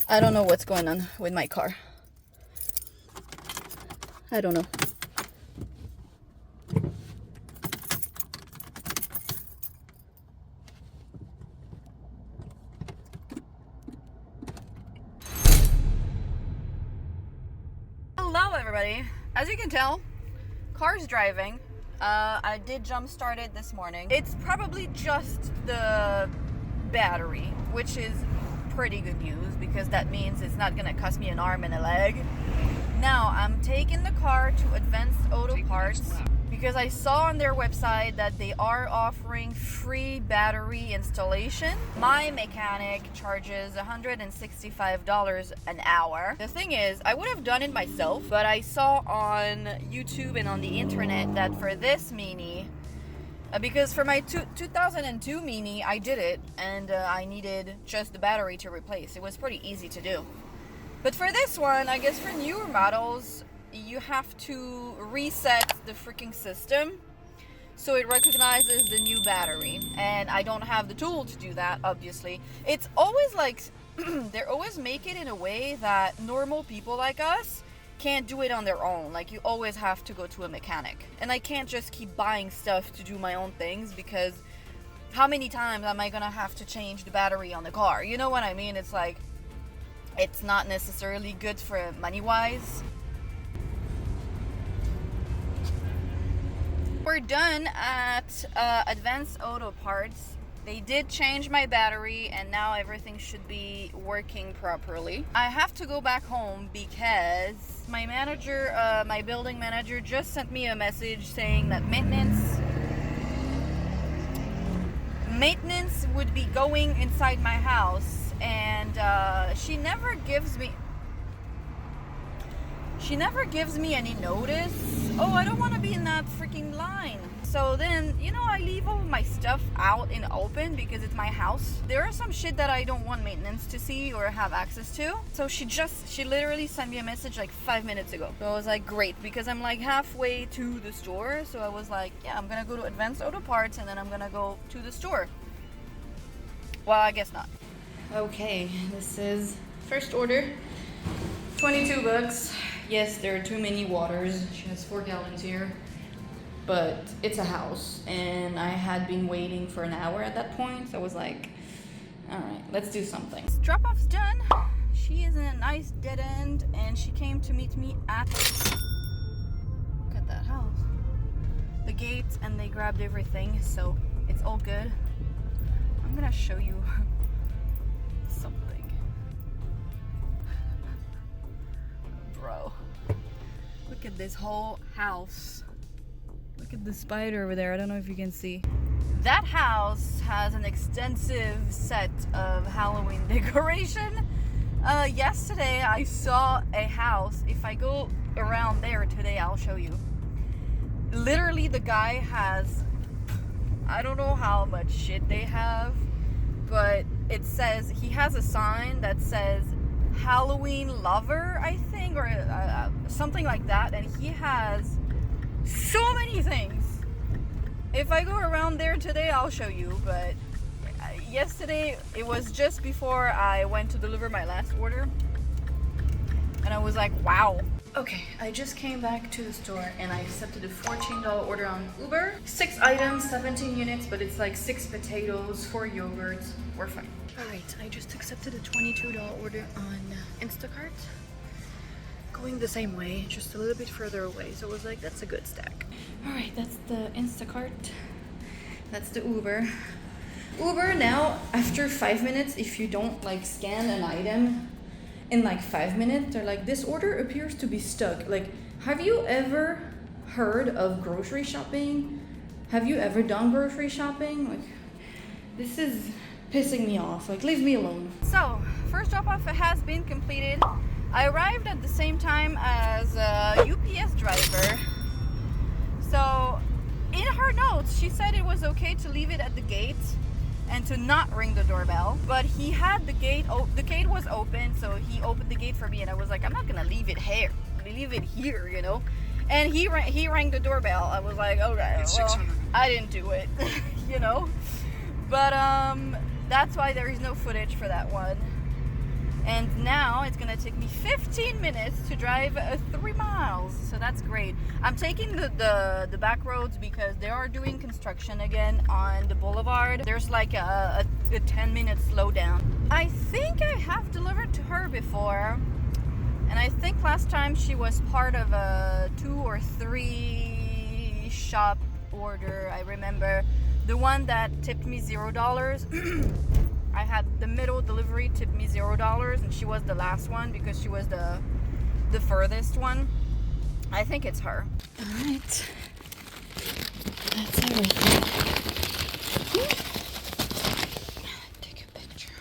I don't know what's going on with my car. I don't know. Hello everybody. As you can tell, car's driving. I did jump start it this morning. It's probably just the battery, which is pretty good news because that means it's not gonna cost me an arm and a leg. Now I'm taking the car to Advanced Auto Parts because I saw on their website that they are offering free battery installation. My mechanic charges $165 an hour. The thing is, I would have done it myself, but I saw on YouTube and on the internet that for this Mini, because for my 2002 Mini, I did it and I needed just the battery to replace. It was pretty easy to do. But for this one, I guess for newer models, you have to reset the freaking system so it recognizes the new battery. And I don't have the tool to do that, obviously. It's always like, they always make it in a way that normal people like us can't do it on their own. Like, you always have to go to a mechanic. And I can't just keep buying stuff to do my own things because how many times am I gonna have to change the battery on the car? You know what I mean? It's like, it's not necessarily good for money-wise. We're done at Advanced Auto Parts. They did change my battery and now everything should be working properly. I have to go back home because my manager, my building manager, just sent me a message saying that maintenance would be going inside my house. And she never gives me any notice. Oh, I don't want to be in that freaking line. So then, you know, I leave all my stuff out in open because it's my house. There are some shit that I don't want maintenance to see or have access to. So she literally sent me a message like 5 minutes ago. So I was like, great, because I'm like halfway to the store. So I was like, yeah, I'm gonna go to Advanced Auto Parts and then I'm gonna go to the store. Well, I guess not. Okay, this is first order, 22 bucks. Yes, there are too many waters. She has 4 gallons here, but it's a house and I had been waiting for an hour at that point. So I was like, all right, let's do something. Drop-off's done. She is in a nice dead end and she came to meet me at, look at that house, the gate, and they grabbed everything. So it's all good. I'm gonna show you something. Bro, look at this whole house. Look at the spider over there. I don't know if you can see. That house has an extensive set of Halloween decoration. Yesterday I saw a house. If I go around there today, I'll show you. Literally, the guy has, I don't know how much shit they have, but it says, he has a sign that says Halloween lover, I think, or something like that, and he has so many things. If I go around there today, I'll show you, but yesterday, it was just before I went to deliver my last order, and I was like, wow. Okay, I just came back to the store and I accepted a $14 order on Uber. 6 items, 17 units, but it's like 6 potatoes, 4 yogurts. We're fine. All right, I just accepted a $22 order on Instacart. Going the same way, just a little bit further away. So I was like, that's a good stack. All right, that's the Instacart. That's the Uber. Uber now, after 5 minutes, if you don't like scan an item in like 5 minutes, they're like, this order appears to be stuck. Like, have you ever heard of grocery shopping? Have you ever done grocery shopping? Like, this is pissing me off. Like, leave me alone. So, first drop-off has been completed. I arrived at the same time as a UPS driver. So, in her notes, she said it was okay to leave it at the gate and to not ring the doorbell, but he had the gate was open, so he opened the gate for me, and I was like, I'm not gonna leave it here, you know. And he rang the doorbell. I was like, okay, well, I didn't do it. You know. But that's why there is no footage for that one. And now it's gonna take me 15 minutes to drive 3 miles. So that's great. I'm taking the back roads because they are doing construction again on the boulevard. There's like a 10-minute slowdown. I think I have delivered to her before. And I think last time she was part of a 2 or 3 shop order. I remember the one that tipped me $0. I had the middle delivery tipped me $0, and she was the last one because she was the furthest one. I think it's her. All right, that's everything. Take a picture.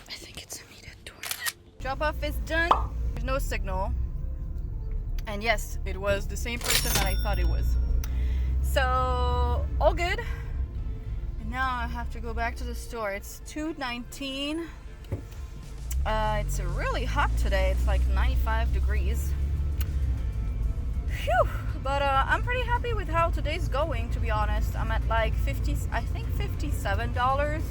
I think it's a meet at door. Drop off is done. There's no signal, and yes, it was the same person that I thought it was. So all good. Now I have to go back to the store. It's 2:19. It's really hot today. It's like 95 degrees. Phew! But I'm pretty happy with how today's going, to be honest. I'm at like $57.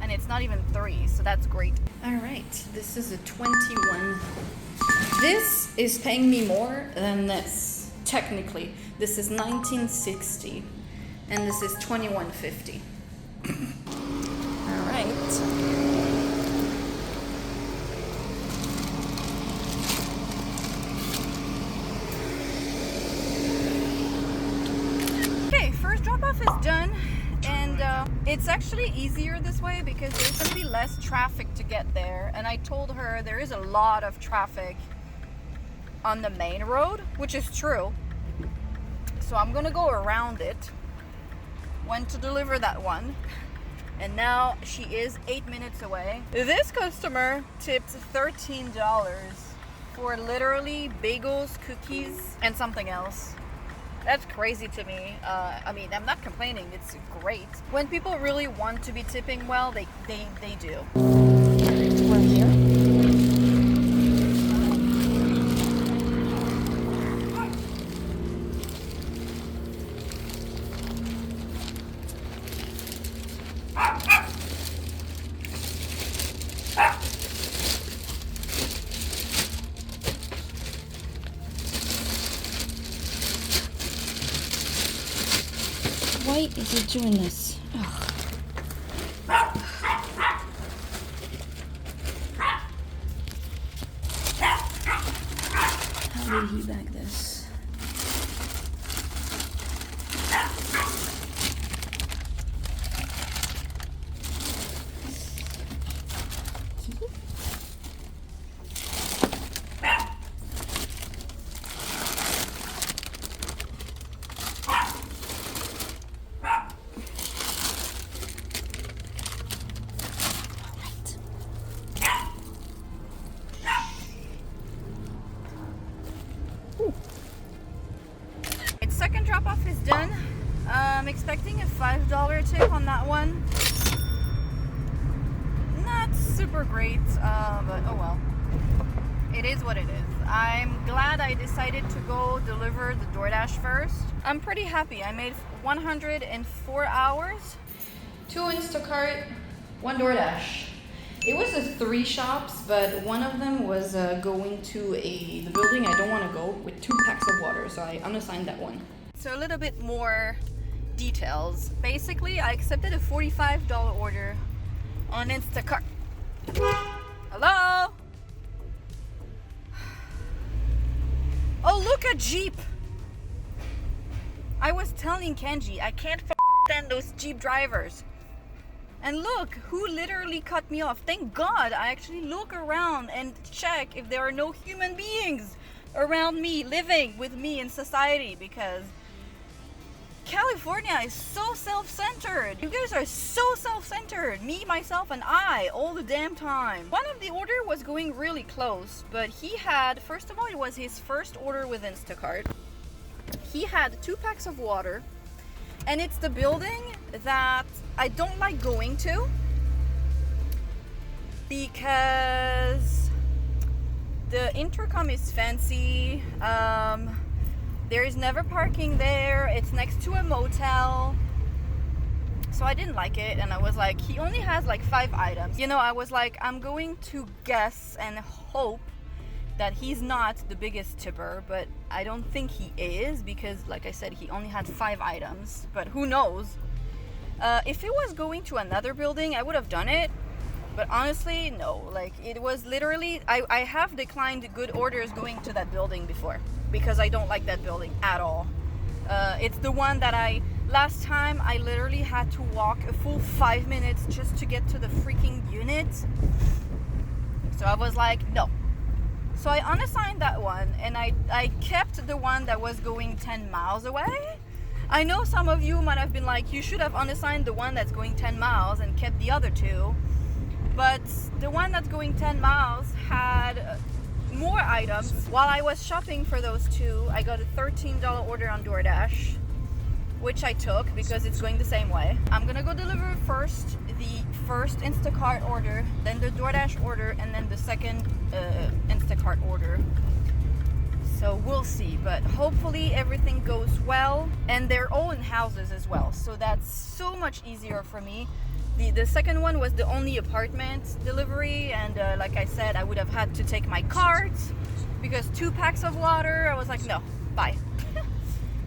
And it's not even 3, so that's great. Alright, this is a 21. This is paying me more than this, technically. This is 1960. And this is $21.50. All right. Okay, first drop off is done, and it's actually easier this way because there's going to be less traffic to get there. And I told her there is a lot of traffic on the main road, which is true. So I'm going to go around it. Went to deliver that one, and now she is 8 minutes away. This customer tipped $13 for literally bagels, cookies, and something else. That's crazy to me. I mean, I'm not complaining. It's great. When people really want to be tipping well, they do. We're here. Why is he doing this? Ugh. How did he bag this? Second drop off is done. I'm expecting a $5 tip on that one. Not super great, but oh well. It is what it is. I'm glad I decided to go deliver the Doordash first. I'm pretty happy. I made 104 hours. 2 Instacart, 1 Doordash. It was 3 shops, but one of them was going to the building I don't want to go with 2 packs of water, so I'm assigned that one. So a little bit more details. Basically, I accepted a $45 order on Instacart. Hello? Oh, look, a Jeep. I was telling Kenji, I can't stand those Jeep drivers. And look, who literally cut me off. Thank God I actually look around and check if there are no human beings around me, living with me in society, because California is so self-centered. You guys are so self-centered. Me, myself, and I, all the damn time. One of the order was going really close, but he had, first of all, it was his first order with Instacart. He had 2 packs of water, and it's the building that I don't like going to because the intercom is fancy. There is never parking there. It's next to a motel. So I didn't like it, and I was like, he only has like 5 items. You know, I was like, I'm going to guess and hope that he's not the biggest tipper, but I don't think he is, because like I said, he only had 5 items, but who knows. If it was going to another building, I would have done it, but honestly, no. Like, it was literally, I have declined good orders going to that building before, because I don't like that building at all. It's the one that last time I literally had to walk a full 5 minutes just to get to the freaking unit. So I was like, no. So I unassigned that one, and I kept the one that was going 10 miles away. I know some of you might have been like, you should have unassigned the one that's going 10 miles and kept the other 2. But the one that's going 10 miles had more items. While I was shopping for those 2, I got a $13 order on Doordash, which I took because it's going the same way. I'm gonna go deliver first the first Instacart order, then the Doordash order, and then the second Instacart order. So we'll see, but hopefully everything goes well, and they're all in houses as well, so that's so much easier for me. The second one was the only apartment delivery, and like I said, I would have had to take my cart because 2 packs of water, I was like, no, bye.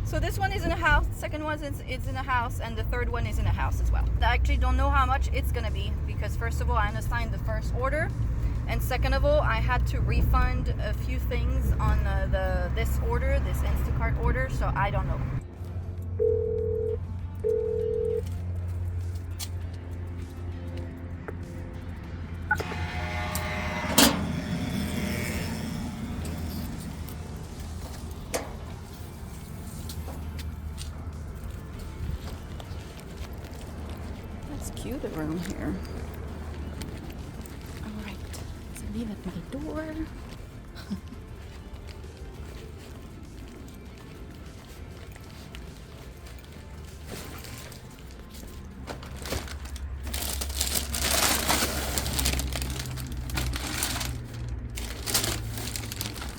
So this one is in a house, the second one is in a house, and the third one is in a house as well. I actually don't know how much it's gonna be, because first of all, I unassigned the first order, and second of all, I had to refund a few things on this order, this Instacart order, so I don't know. Cute around here. All right, let's leave at my door.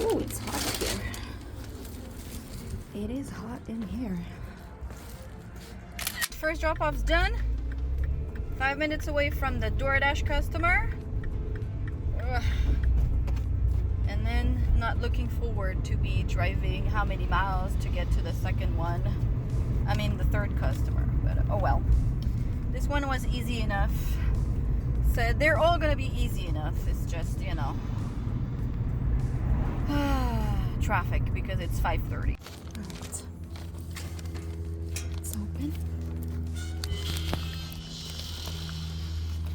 Oh, it's hot here. It is hot in here. First drop-off's done. 5 minutes away from the Doordash customer. Ugh. And then not looking forward to be driving how many miles to get to the second one. I mean the third customer, but oh well. This one was easy enough. So they're all gonna be easy enough. It's just, you know, traffic because it's 5:30. Alright. It's open.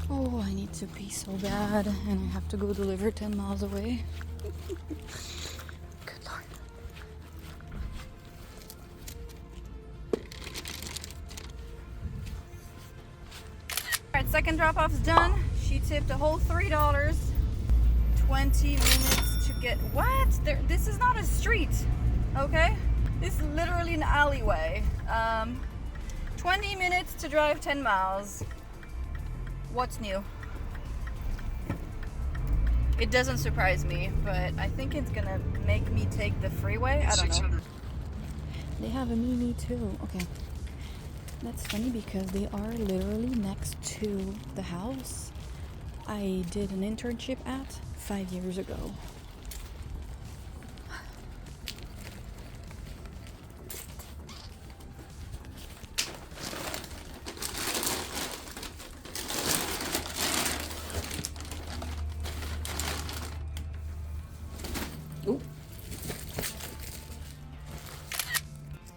Oh, I need to pee so bad, and I have to go deliver 10 miles away. Good Lord. Alright, second drop-off's done. She tipped a whole $3. 20 minutes to get... What? This is not a street, okay? This is literally an alleyway. 20 minutes to drive 10 miles. What's new? It doesn't surprise me, but I think it's gonna make me take the freeway. I don't know. They have a Mini too. Okay. That's funny because they are literally next to the house I did an internship at 5 years ago. Ooh.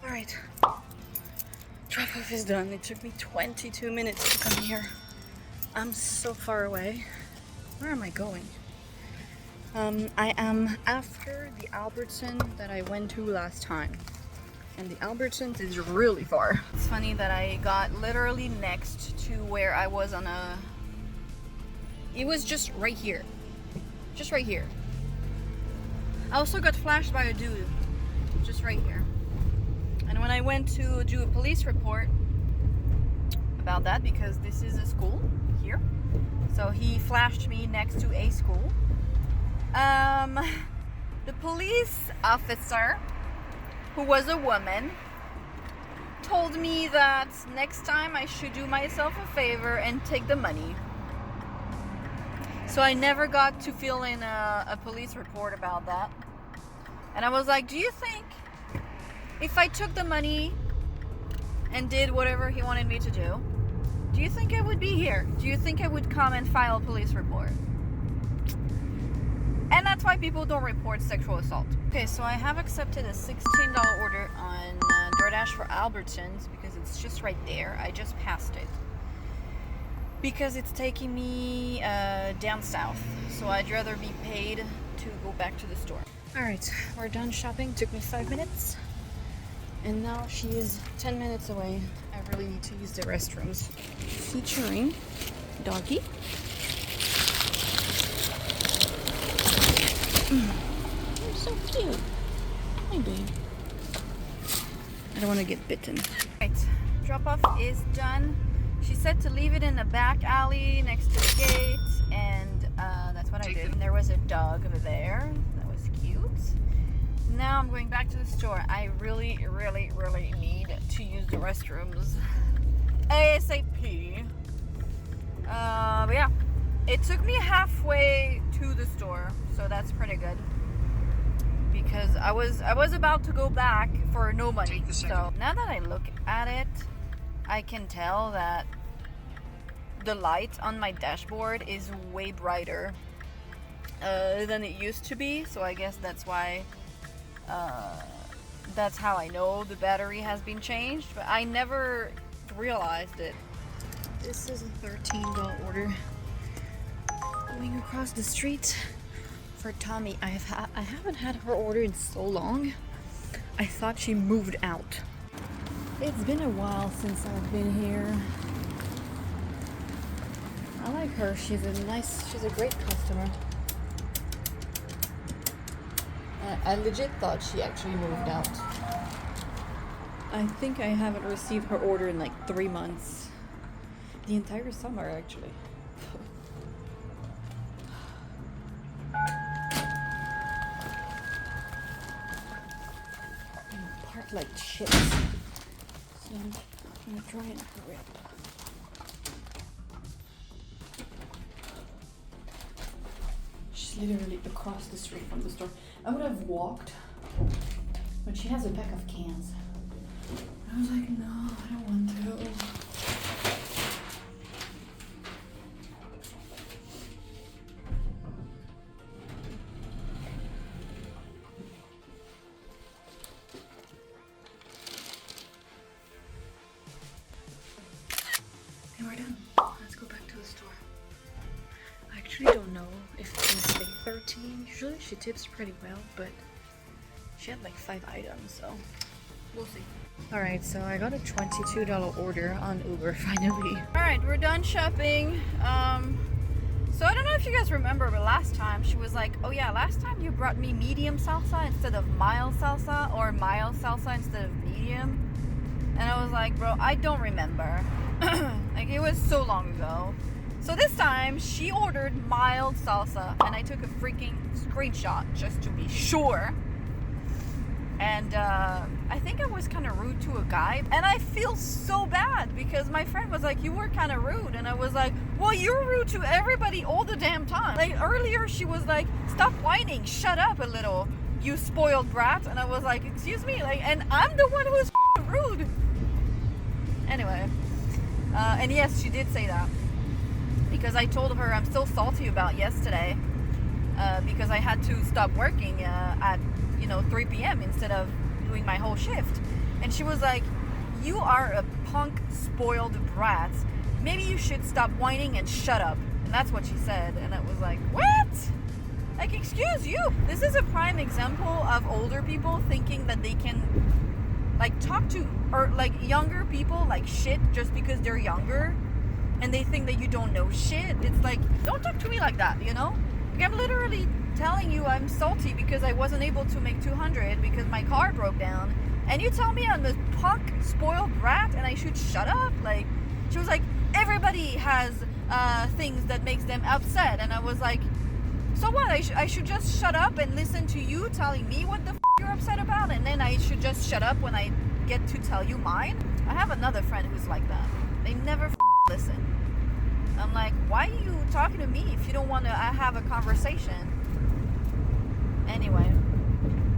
All right, drop-off is done. It took me 22 minutes to come here. I'm so far away. Where am I going? I am after the Albertson that I went to last time. And the Albertsons is really far. It's funny that I got literally next to where I was on a... It was just right here. Just right here. I also got flashed by a dude. Just right here. And when I went to do a police report about that, because this is a school here, so he flashed me next to a school. The police officer, who was a woman, told me that next time I should do myself a favor and take the money. So I never got to fill in a police report about that. And I was like, do you think if I took the money and did whatever he wanted me to do you think I would be here? Do you think I would come and file a police report? And that's why people don't report sexual assault. Okay, so I have accepted a $16 order on Doordash for Albertsons because it's just right there. I just passed it. Because it's taking me down south. So I'd rather be paid to go back to the store. Alright, we're done shopping. Took me 5 minutes. And now she is 10 minutes away. I really need to use the restrooms. Featuring doggy. You're so cute. Hi, babe. I don't want to get bitten. Right, drop off is done. She said to leave it in the back alley next to the gate, and that's what I did. And there was a dog over there. That was cute. Now I'm going back to the store. I really need to use the restrooms ASAP. But yeah, it took me halfway to the store, so that's pretty good. Because I was about to go back for no money. So now that I look at it, I can tell that the light on my dashboard is way brighter than it used to be. So I guess that's why. That's how I know the battery has been changed, but I never realized it. This is a $13 order. Going across the street for Tommy. I haven't had her order in so long. I thought she moved out. It's been a while since I've been here. I like her. She's a great customer. I legit thought she actually moved out. I think I haven't received her order in like 3 months. The entire summer, actually. Park like shit. So I'm gonna try and hurry up. She's literally across the street from the store. I would have walked, but she has a pack of cans. I was like, no, I don't want to. And we're done. Let's go back to the store. I actually don't know if it's gonna say 13. Usually she tips pretty well, but she had like 5 items, so we'll see. Alright, so I got a $22 order on Uber finally. Alright, we're done shopping. So I don't know if you guys remember, but last time she was like, oh yeah, last time you brought me medium salsa instead of mild salsa, or mild salsa instead of medium. And I was like, bro, I don't remember. Like, it was so long ago. So this time she ordered mild salsa, and I took a freaking screenshot just to be sure. And I think I was kind of rude to a guy, and I feel so bad because my friend was like, you were kind of rude, and I was like, well, you're rude to everybody all the damn time. Like earlier she was like, stop whining, shut up a little, you spoiled brat. And I was like, excuse me, like, and I'm the one who's rude. Anyway, and yes, she did say that. Because I told her I'm still salty about yesterday because I had to stop working at 3 p.m. instead of doing my whole shift. And she was like, you are a punk spoiled brat. Maybe you should stop whining and shut up. And that's what she said. And I was like, what? Like, excuse you. This is a prime example of older people thinking that they can like talk to or like younger people like shit just because they're younger. And they think that you don't know shit. It's like, don't talk to me like that, you know? Like, I'm literally telling you I'm salty because I wasn't able to make 200 because my car broke down. And you tell me I'm a punk, spoiled brat and I should shut up? Like, she was like, everybody has things that makes them upset. And I was like, so what? I should just shut up and listen to you telling me what the you're upset about? And then I should just shut up when I get to tell you mine? I have another friend who's like that. They never listen. I'm like, why are you talking to me if you don't want to have a conversation? Anyway,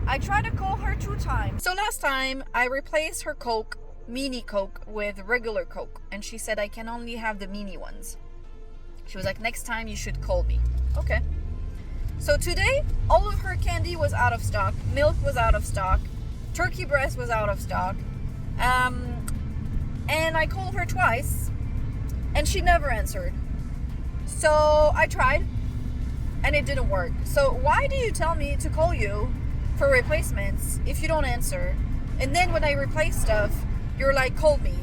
I tried to call her 2 times. So last time, I replaced her Coke, mini Coke, with regular Coke. And she said I can only have the mini ones. She was like, next time you should call me. Okay. So today, all of her candy was out of stock. Milk was out of stock. Turkey breast was out of stock. And I called her twice. And she never answered. So I tried. And it didn't work. So why do you tell me to call you for replacements if you don't answer? And then when I replace stuff, you're like, call me.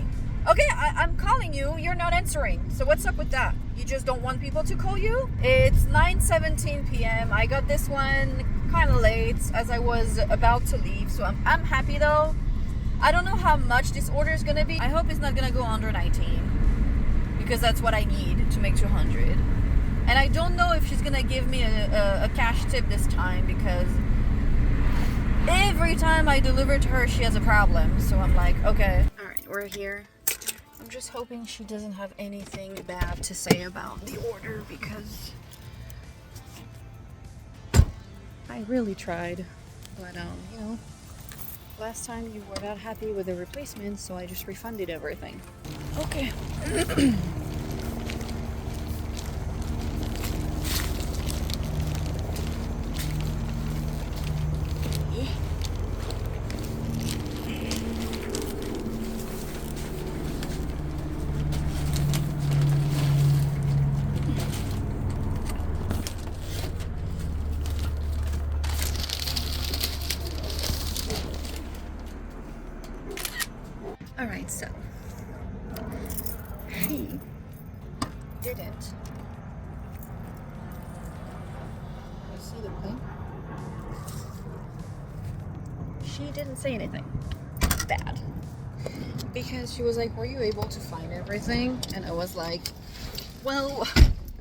Okay, I'm calling you. You're not answering. So what's up with that? You just don't want people to call you? It's 9:17 p.m. I got this one kind of late as I was about to leave. So I'm happy though. I don't know how much this order is going to be. I hope it's not going to go under 19. Because that's what I need to make 200. And I don't know if she's going to give me a cash tip this time. Because every time I deliver to her, she has a problem. So I'm like, okay. Alright, we're here. I'm just hoping she doesn't have anything bad to say about the order because I really tried. But, you know, last time you were not happy with the replacement, so I just refunded everything. Okay. Alright, so she didn't. You see the thing? She didn't say anything bad. Because she was like, were you able to find everything? And I was like, well,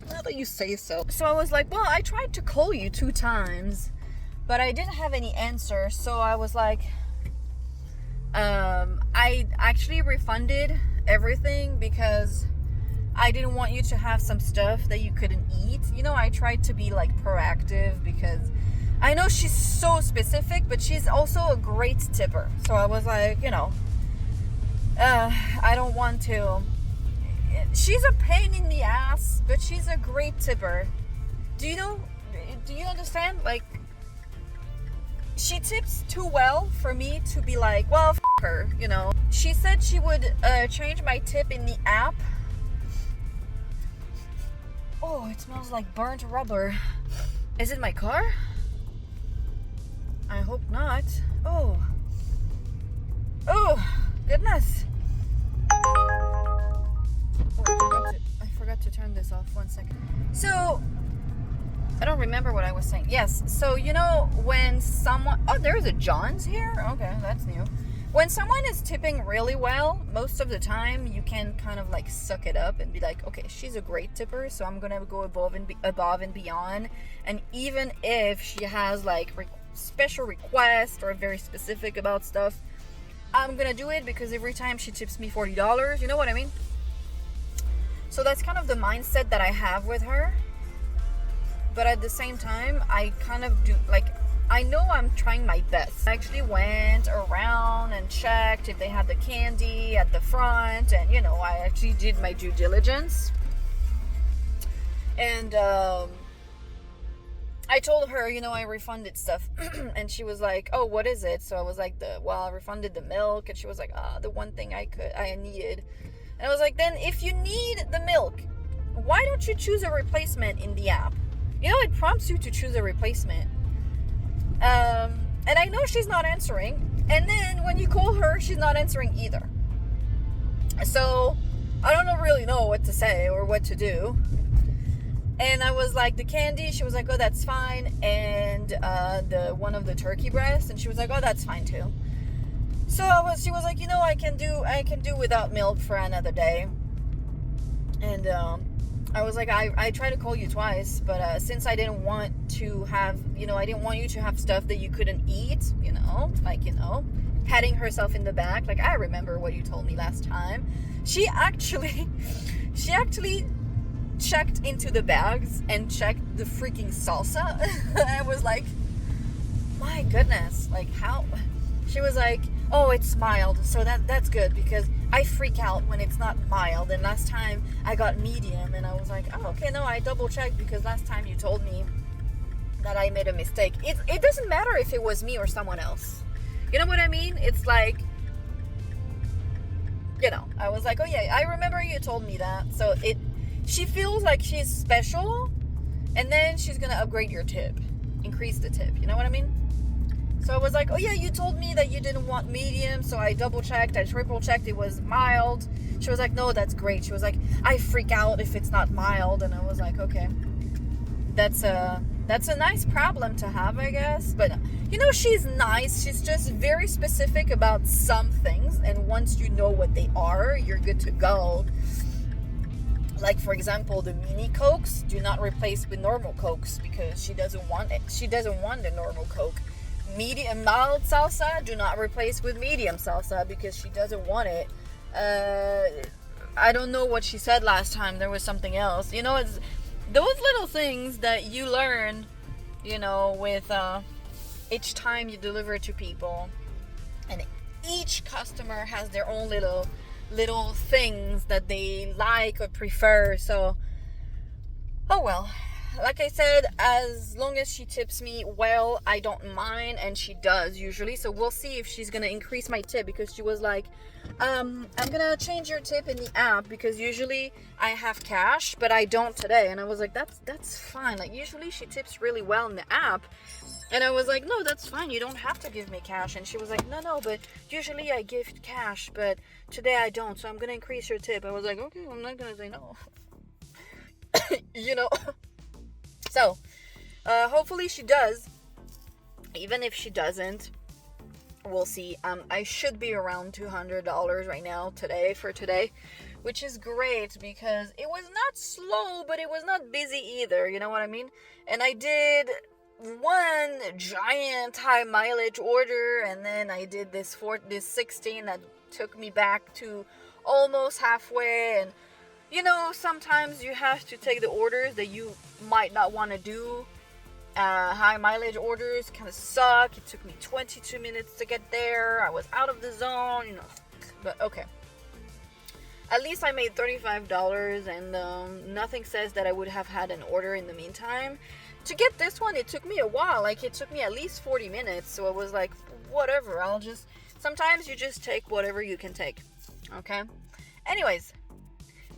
now that you say so. So I was like, well, I tried to call you 2 times, but I didn't have any answer. So I was like, I actually refunded everything because I didn't want you to have some stuff that you couldn't eat. You know, I tried to be like proactive because I know she's so specific, but she's also a great tipper. So I was like, you know, I don't want to. She's a pain in the ass, but she's a great tipper. Do you understand? Like, she tips too well for me to be like, well, f her, you know. She said she would change my tip in the app. Oh, it smells like burnt rubber. Is it my car? I hope not. Oh, goodness. Oh, I forgot to turn this off. 1 second. So, I don't remember what I was saying. Yes, so you know when someone... Oh, there's a John's here? Okay, that's new. When someone is tipping really well, most of the time you can kind of like suck it up and be like, okay, she's a great tipper, so I'm gonna go above and beyond. And even if she has like special requests or very specific about stuff, I'm gonna do it because every time she tips me $40, you know what I mean? So that's kind of the mindset that I have with her. But at the same time, I kind of do, like, I know I'm trying my best. I actually went around and checked if they had the candy at the front. And, you know, I actually did my due diligence. And I told her, you know, I refunded stuff. And she was like, oh, what is it? So I was like, I refunded the milk. And she was like, the one thing I needed. And I was like, then if you need the milk, why don't you choose a replacement in the app? You know, it prompts you to choose a replacement. And I know she's not answering. And then when you call her, she's not answering either. So I don't really know what to say or what to do. And I was like, the candy, she was like, oh, that's fine. And the one of the turkey breasts, and she was like, oh, that's fine too. So she was like, you know, I can do without milk for another day. And I was like, I tried to call you twice, but since I didn't want to have, you know, I didn't want you to have stuff that you couldn't eat, you know, like, you know, patting herself in the back. Like, I remember what you told me last time. She actually checked into the bags and checked the freaking salsa. I was like, my goodness, like, how? She was like, oh, it's mild, so that's good, because I freak out when it's not mild. And last time I got medium, and I was like, oh, okay, no, I double checked, because last time you told me that I made a mistake. It doesn't matter if it was me or someone else. You know what I mean? It's like, you know, I was like, oh yeah, I remember you told me that. So she feels like she's special, and then she's gonna upgrade your tip, increase the tip. You know what I mean? So I was like, oh yeah, you told me that you didn't want medium, so I double checked, I triple checked, it was mild. She was like, no, that's great. She was like, I freak out if it's not mild. And I was like, okay, that's a nice problem to have, I guess. But you know, she's nice. She's just very specific about some things, and once you know what they are, you're good to go. Like, for example, the mini Cokes do not replace with normal Cokes, because she doesn't want it. She doesn't want the normal Coke. Medium mild salsa do not replace with medium salsa, because she doesn't want it. I don't know what she said last time. There was something else. You know, it's those little things that you learn, you know, with each time you deliver to people. And each customer has their own little things that they like or prefer. So, oh well. Like I said, as long as she tips me well, I don't mind, and she does usually. So we'll see if she's gonna increase my tip, because she was like, I'm gonna change your tip in the app, because usually I have cash, but I don't today. And I was like, that's fine. Like, usually she tips really well in the app. And I was like, no, that's fine. You don't have to give me cash. And she was like, no, but usually I give cash, but today I don't. So I'm gonna increase your tip. I was like, okay, I'm not gonna say no. You know. So, hopefully she does. Even if she doesn't, we'll see. I should be around $200 right now for today, which is great, because it was not slow, but it was not busy either. You know what I mean? And I did one giant high mileage order, and then I did this 16 that took me back to almost halfway. And you know, sometimes you have to take the orders that you might not want to do. High mileage orders kind of suck. It took me 22 minutes to get there. I was out of the zone, you know. But okay. At least I made $35, and nothing says that I would have had an order in the meantime. To get this one, it took me a while. Like, it took me at least 40 minutes. So I was like, whatever. Sometimes you just take whatever you can take. Okay? Anyways.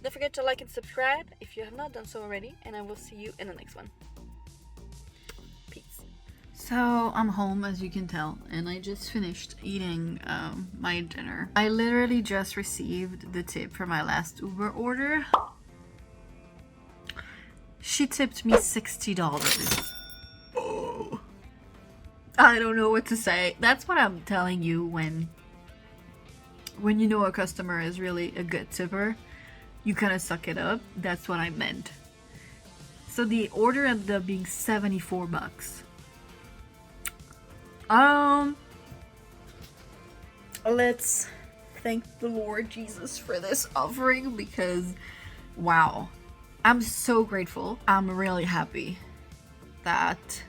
Don't forget to like and subscribe if you have not done so already, and I will see you in the next one. Peace. So I'm home, as you can tell, and I just finished eating my dinner. I literally just received the tip for my last Uber order. She tipped me $60. Oh. I don't know what to say. That's what I'm telling you when you know a customer is really a good tipper. You kind of suck it up. That's what I meant. So the order ended up being $74. Let's thank the Lord Jesus for this offering, because wow, I'm so grateful. I'm really happy that,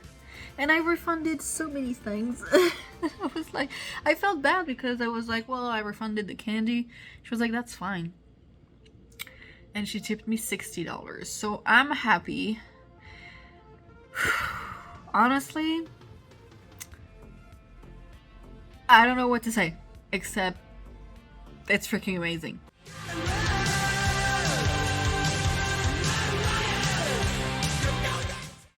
and I refunded so many things. I was like, I felt bad, because I was like, well, I refunded the candy. She was like, that's fine. And she tipped me $60. So I'm happy. Honestly, I don't know what to say, except it's freaking amazing.